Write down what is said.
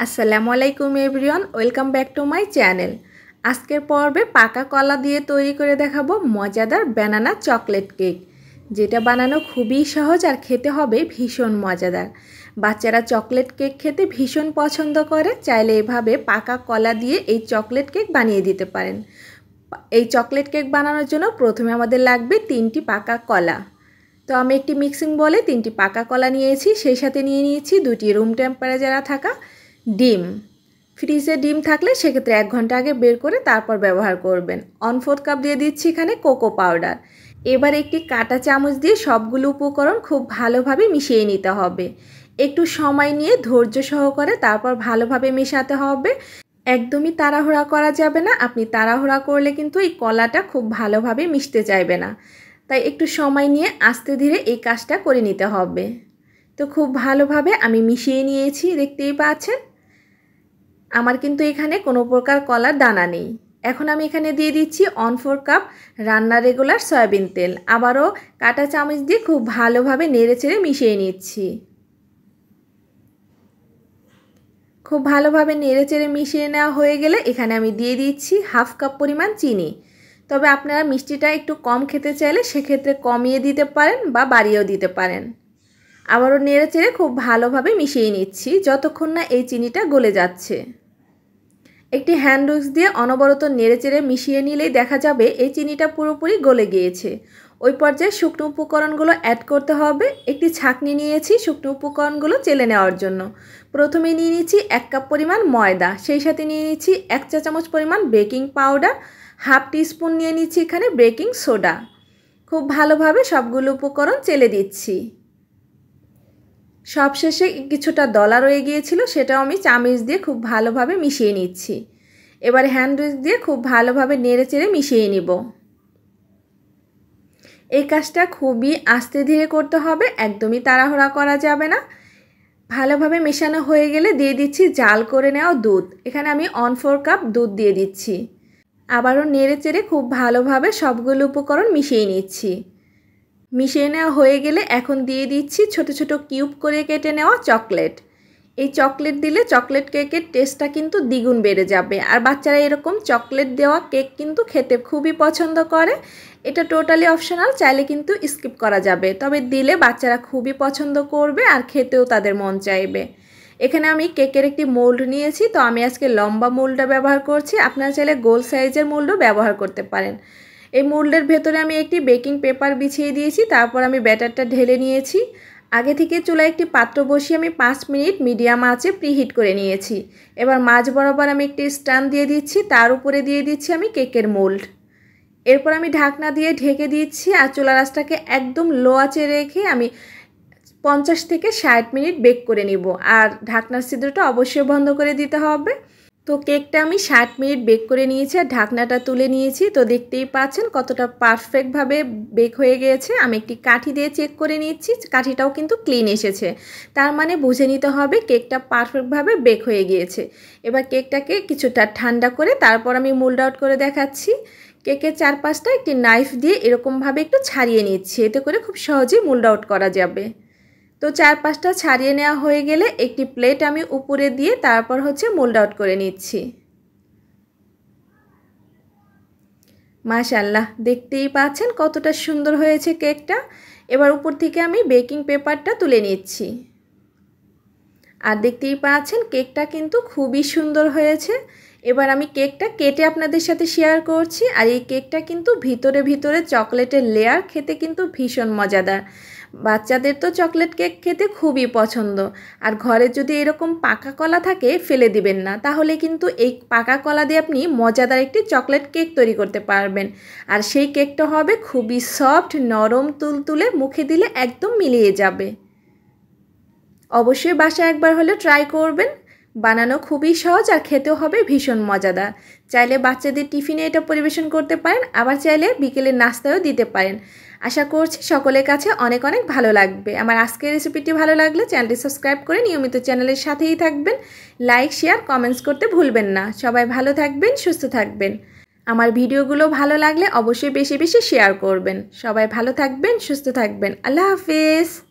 আসসালামু আলাইকুম everyone, welcome back to my channel. আজকের পর্বে পাকা কলা দিয়ে তৈরি করে দেখাবো মজাদার ব্যানানা চকলেট কেক, যেটা বানানো খুবই সহজ আর খেতে হবে ভীষণ মজাদার। বাচ্চারা চকলেট কেক খেতে ভীষণ পছন্দ করে, চাইলে এভাবে পাকা কলা দিয়ে এই চকলেট কেক বানিয়ে দিতে পারেন। এই চকলেট কেক বানানোর জন্য প্রথমে আমাদের লাগবে 3টি পাকা কলা। তো আমি একটি মিক্সিং বলে 3টি পাকা কলা নিয়েছি, সেই সাথে নিয়ে নিয়েছি 2টি রুম টেম্পারেচারে থাকা ডিম। ফ্রিজে ডিম থাকলে সেক্ষেত্রে 1 ঘন্টা আগে বের করে তারপর ব্যবহার করবেন। 1/4 কাপ দিয়ে দিচ্ছি এখানে কোকো পাউডার। এবার একটি কাঁটা চামচ দিয়ে সবগুলো উপকরণ খুব ভালোভাবে মিশিয়ে নিতে হবে। একটু সময় নিয়ে ধৈর্য সহকারে তারপর ভালোভাবে মেশাতে হবে। একদমই তাড়াহুড়া করা যাবে না, আপনি তাড়াহুড়া করলে কিন্তু এই কলাটা খুব ভালোভাবে মিশতে চাইবে না। তাই একটু সময় নিয়ে আস্তে ধীরে এই কাজটা করে নিতে হবে। তো খুব ভালোভাবে আমি মিশিয়ে নিয়েছি, দেখতেই পাচ্ছেন। আমার কিন্তু এখানে কোনো প্রকার কলার দানা নেই। এখন আমি এখানে দিয়ে দিচ্ছি 1/4 কাপ রান্নার রেগুলার সয়াবিন তেল। আবারও কাঁটা চামচ দিয়ে খুব ভালোভাবে নেড়েচেড়ে মিশিয়ে নিচ্ছি। খুব ভালোভাবে নেড়েচেড়ে মিশিয়ে নেওয়া হয়ে গেলে এখানে আমি দিয়ে দিচ্ছি 1/2 কাপ পরিমাণ চিনি। তবে আপনারা মিষ্টিটা একটু কম খেতে চাইলে সেক্ষেত্রে কমিয়ে দিতে পারেন বা বাড়িয়েও দিতে পারেন। আবারও নেড়েচেড়ে খুব ভালোভাবে মিশিয়ে নিচ্ছি যতক্ষণ না এই চিনিটা গলে যাচ্ছে। একটি হ্যান্ড উইক্স দিয়ে অনবরত নেড়েচেড়ে মিশিয়ে নিলেই দেখা যাবে এই চিনিটা পুরোপুরি গলে গিয়েছে। ওই পর্যায়ে শুকনো উপকরণগুলো অ্যাড করতে হবে। একটি ছাঁকনি নিয়েছি শুকনো উপকরণগুলো চেলে নেওয়ার জন্য। প্রথমে নিয়ে নিচ্ছি 1 কাপ পরিমাণ ময়দা, সেই সাথে নিয়ে নিচ্ছি 1 চা চামচ পরিমাণ বেকিং পাউডার, 1/2 টিস্পুন নিয়ে নিচ্ছি এখানে বেকিং সোডা। খুব ভালোভাবে সবগুলো উপকরণ চেলে দিচ্ছি। সবশেষে কিছুটা দলা রয়ে গিয়েছিল, সেটাও আমি চামচ দিয়ে খুব ভালোভাবে মিশিয়ে নিচ্ছি। এবার হ্যান্ড উইক্স দিয়ে খুব ভালোভাবে নেড়েচেড়ে মিশিয়ে নিব। এই কাজটা খুবই আস্তে ধীরে করতে হবে, একদমই তাড়াহুড়া করা যাবে না। ভালোভাবে মেশানো হয়ে গেলে দিয়ে দিচ্ছি জাল করে নেওয়া দুধ। এখানে আমি 1/4 কাপ দুধ দিয়ে দিচ্ছি। আবারও নেড়েচেড়ে খুব ভালোভাবে সবগুলো উপকরণ মিশিয়ে নিচ্ছি। মিশিয়ে নেওয়া হয়ে গেলে এখন দিয়ে দিচ্ছি ছোট ছোট কিউব করে কেটে নেওয়া চকলেট। এই চকলেট দিলে চকলেট কেকের টেস্টটা কিন্তু দ্বিগুণ বেড়ে যাবে। আর বাচ্চারা এরকম চকলেট দেওয়া কেক কিন্তু খেতে খুবই পছন্দ করে। এটা টোটালি অপশনাল, চাইলে কিন্তু স্কিপ করা যাবে, তবে দিলে বাচ্চারা খুবই পছন্দ করবে আর খেতেও তাদের মন চাইবে। এখানে আমি কেকের একটি মোল্ড নিয়েছি, তো আমি আজকে লম্বা মোল্ডটা ব্যবহার করছি। আপনারা চাইলে গোল সাইজের মোল্ডও ব্যবহার করতে পারেন। এই মোল্ডের ভেতরে আমি একটি বেকিং পেপার বিছিয়ে দিয়েছি, তারপর আমি ব্যাটারটা ঢেলে নিয়েছি। আগে থেকে চুলায় একটি পাত্র বসিয়ে আমি 5 মিনিট মিডিয়াম আঁচে প্রিহিট করে নিয়েছি। এবার মাঝ বরাবর আমি একটি স্ট্যান্ড দিয়ে দিচ্ছি, তার উপরে দিয়ে দিচ্ছি আমি কেকের মোল্ড। এরপর আমি ঢাকনা দিয়ে ঢেকে দিচ্ছি আর চুলার আঁচটাকে একদম লো আঁচে রেখে আমি 50 থেকে 60 মিনিট বেক করে নিব। আর ঢাকনার ছিদ্রটা অবশ্যই বন্ধ করে দিতে হবে। তো কেকটা আমি 60 মিনিট বেক করে নিয়েছি আর ঢাকনাটা তুলে নিয়েছি। তো দেখতেই পাচ্ছেন কতটা পারফেক্টভাবে বেক হয়ে গিয়েছে। আমি একটি কাঠি দিয়ে চেক করে নিচ্ছি, কাঠিটাও কিন্তু ক্লিন এসেছে, তার মানে বুঝে নিতে হবে কেকটা পারফেক্টভাবে বেক হয়ে গিয়েছে। এবার কেকটাকে কিছুটা ঠান্ডা করে তারপর আমি মোল্ড আউট করে দেখাচ্ছি। কেকের চারপাশটা একটি নাইফ দিয়ে এরকমভাবে একটু ছাড়িয়ে নিচ্ছি, এতে করে খুব সহজেই মোল্ড আউট করা যাবে। তো চারপাশটা ছাড়িয়ে নেওয়া হয়ে গেলে একটি প্লেট আমি উপরে দিয়ে তারপর মোল্ড আউট করে নিচ্ছি। মাশাআল্লাহ, দেখতেই পাচ্ছেন কতটা সুন্দর হয়েছে কেকটা। এবার উপর থেকে আমি বেকিং পেপারটা তুলে নিচ্ছি। আর দেখতেই পাচ্ছেন কেকটা কিন্তু খুবই সুন্দর হয়েছে। এবার আমি কেকটা কেটে আপনাদের সাথে শেয়ার করছি। আর এই কেকটা কিন্তু ভিতরে ভিতরে চকলেটের লেয়ার, খেতে কিন্তু ভীষণ মজাদার। বাচ্চাদের তো চকলেট কেক খেতে খুবই পছন্দ। আর ঘরে যদি এরকম পাকা কলা থাকে ফেলে দিবেন না, তাহলে কিন্তু এই পাকা কলা দিয়ে আপনি মজাদার একটি চকলেট কেক তৈরি করতে পারবেন। আর সেই কেকটা হবে খুবই সফট, নরম, তুলতুলে, মুখে দিলে একদম মিলিয়ে যাবে। অবশ্যই বাসায় একবার হলে ট্রাই করবেন। বানানো খুবই সহজ আর খেতেও হবে ভীষণ মজাদার। চাইলে বাচ্চাদের টিফিনে এটা পরিবেশন করতে পারেন, আবার চাইলে বিকেলের নাস্তায়ও দিতে পারেন। আশা করছি সকলের কাছে অনেক অনেক ভালো লাগবে। আমার আজকের রেসিপিটি ভালো লাগলে চ্যানেলটি সাবস্ক্রাইব করে নিয়মিত চ্যানেলের সাথেই থাকবেন। লাইক, শেয়ার, কমেন্টস করতে ভুলবেন না। সবাই ভালো থাকবেন, সুস্থ থাকবেন। আমার ভিডিওগুলো ভালো লাগলে অবশ্যই বেশি বেশি শেয়ার করবেন। সবাই ভালো থাকবেন, সুস্থ থাকবেন। আল্লাহ হাফেজ।